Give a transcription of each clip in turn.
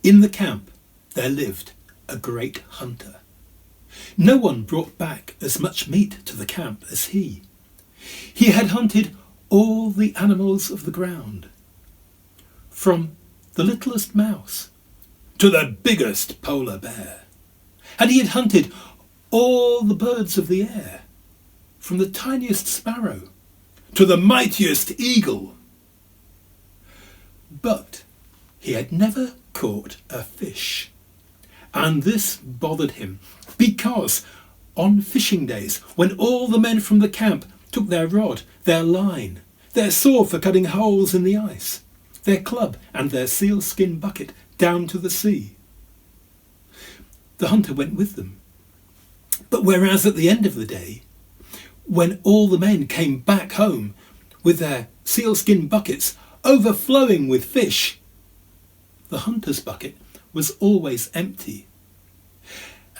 In the camp there lived a great hunter. No one brought back as much meat to the camp as he. He had hunted all the animals of the ground, from the littlest mouse to the biggest polar bear. And he had hunted all the birds of the air, from the tiniest sparrow to the mightiest eagle. But he had never caught a fish. And this bothered him, because on fishing days, when all the men from the camp took their rod, their line, their saw for cutting holes in the ice, their club and their sealskin bucket down to the sea, the hunter went with them. But whereas at the end of the day, when all the men came back home with their sealskin buckets overflowing with fish, the hunter's bucket was always empty.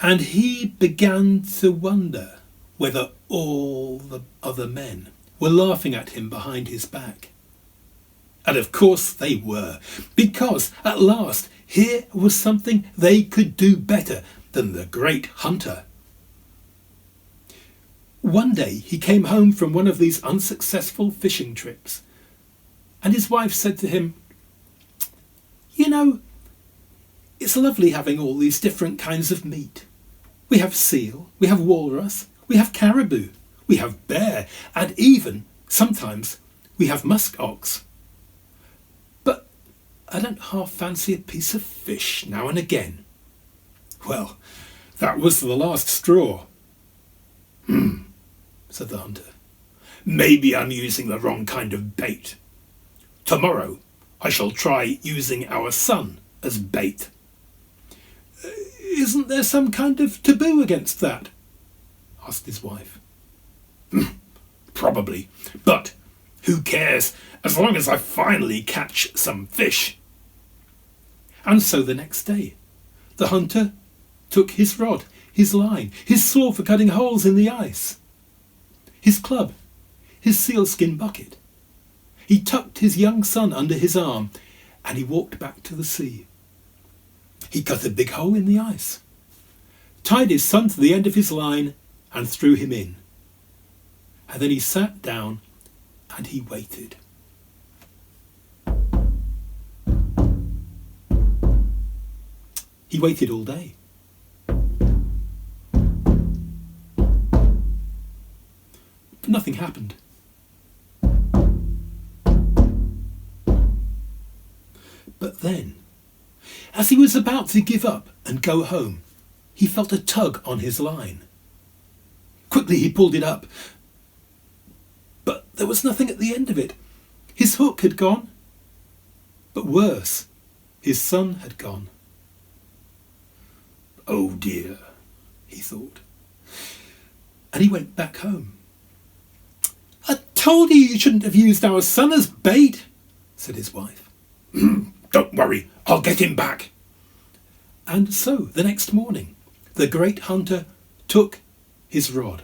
And he began to wonder whether all the other men were laughing at him behind his back. And of course they were, because at last here was something they could do better than the great hunter. One day he came home from one of these unsuccessful fishing trips, and his wife said to him, "You know, it's lovely having all these different kinds of meat. We have seal, we have walrus, we have caribou, we have bear, and even, sometimes, we have musk ox. But I don't half fancy a piece of fish now and again." Well, that was the last straw. Said the hunter. "Maybe I'm using the wrong kind of bait. Tomorrow I shall try using our son as bait." "Isn't there some kind of taboo against that?" asked his wife. "Probably, but who cares as long as I finally catch some fish." And so the next day, the hunter took his rod, his line, his saw for cutting holes in the ice, his club, his sealskin bucket. He tucked his young son under his arm and he walked back to the sea. He cut a big hole in the ice, tied his son to the end of his line and threw him in. And then he sat down and he waited. He waited all day. But nothing happened. But then, as he was about to give up and go home, he felt a tug on his line. Quickly he pulled it up, but there was nothing at the end of it. His hook had gone. But worse, his son had gone. "Oh dear," he thought. And he went back home. "I told you shouldn't have used our son as bait," said his wife. "Don't worry, I'll get him back." And so the next morning, the great hunter took his rod,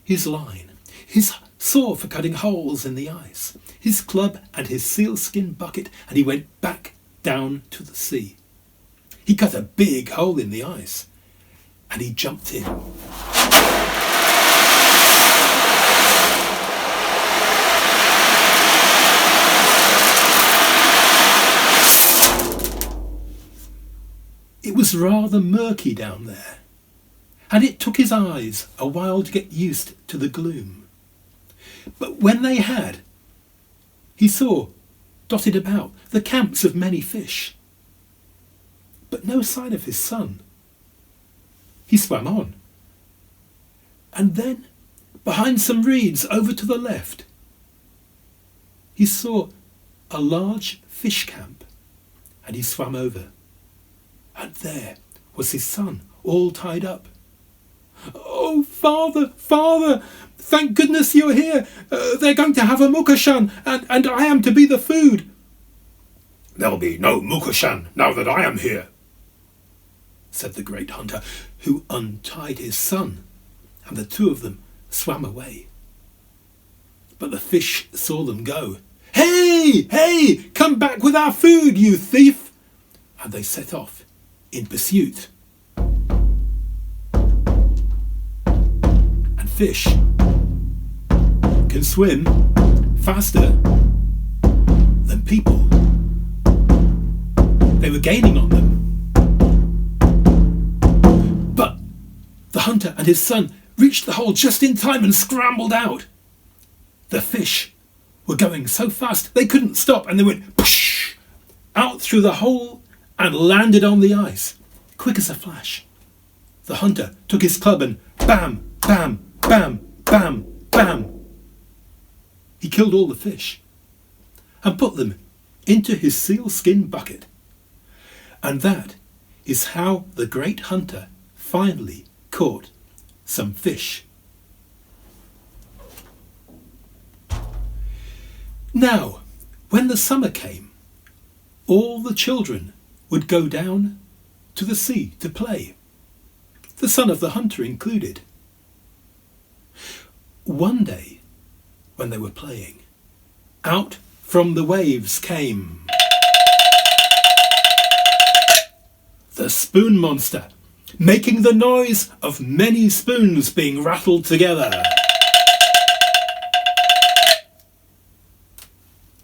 his line, his saw for cutting holes in the ice, his club and his sealskin bucket, and he went back down to the sea. He cut a big hole in the ice and he jumped in. It was rather murky down there, and it took his eyes a while to get used to the gloom. But when they had, he saw, dotted about, the camps of many fish, but no sign of his son. He swam on, and then, behind some reeds over to the left, he saw a large fish camp, and he swam over. And there was his son, all tied up. "Oh, father, father, thank goodness you're here. They're going to have a mukashan, and I am to be the food." "There'll be no mukashan now that I am here," said the great hunter, who untied his son, and the two of them swam away. But the fish saw them go. "Hey, hey, come back with our food, you thief!" and they set off in pursuit. And fish can swim faster than people. They were gaining on them. But the hunter and his son reached the hole just in time and scrambled out. The fish were going so fast they couldn't stop, and they went push out through the hole and landed on the ice, quick as a flash. The hunter took his club and bam, bam, bam, bam, bam. He killed all the fish and put them into his sealskin bucket. And that is how the great hunter finally caught some fish. Now, when the summer came, all the children would go down to the sea to play, the son of the hunter included. One day, when they were playing, out from the waves came the spoon monster, making the noise of many spoons being rattled together.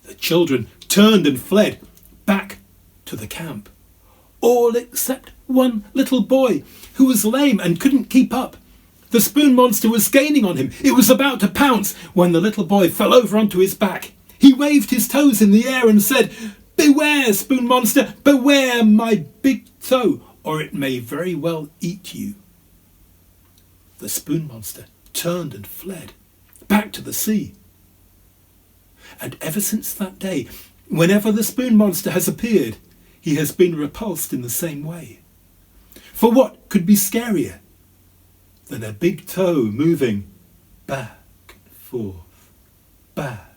The children turned and fled back to the camp, all except one little boy who was lame and couldn't keep up. The spoon monster was gaining on him. It was about to pounce when the little boy fell over onto his back. He waved his toes in the air and said, "Beware, spoon monster, beware my big toe, or it may very well eat you." The spoon monster turned and fled back to the sea. And ever since that day, whenever the spoon monster has appeared, he has been repulsed in the same way. For what could be scarier than a big toe moving back and forth, back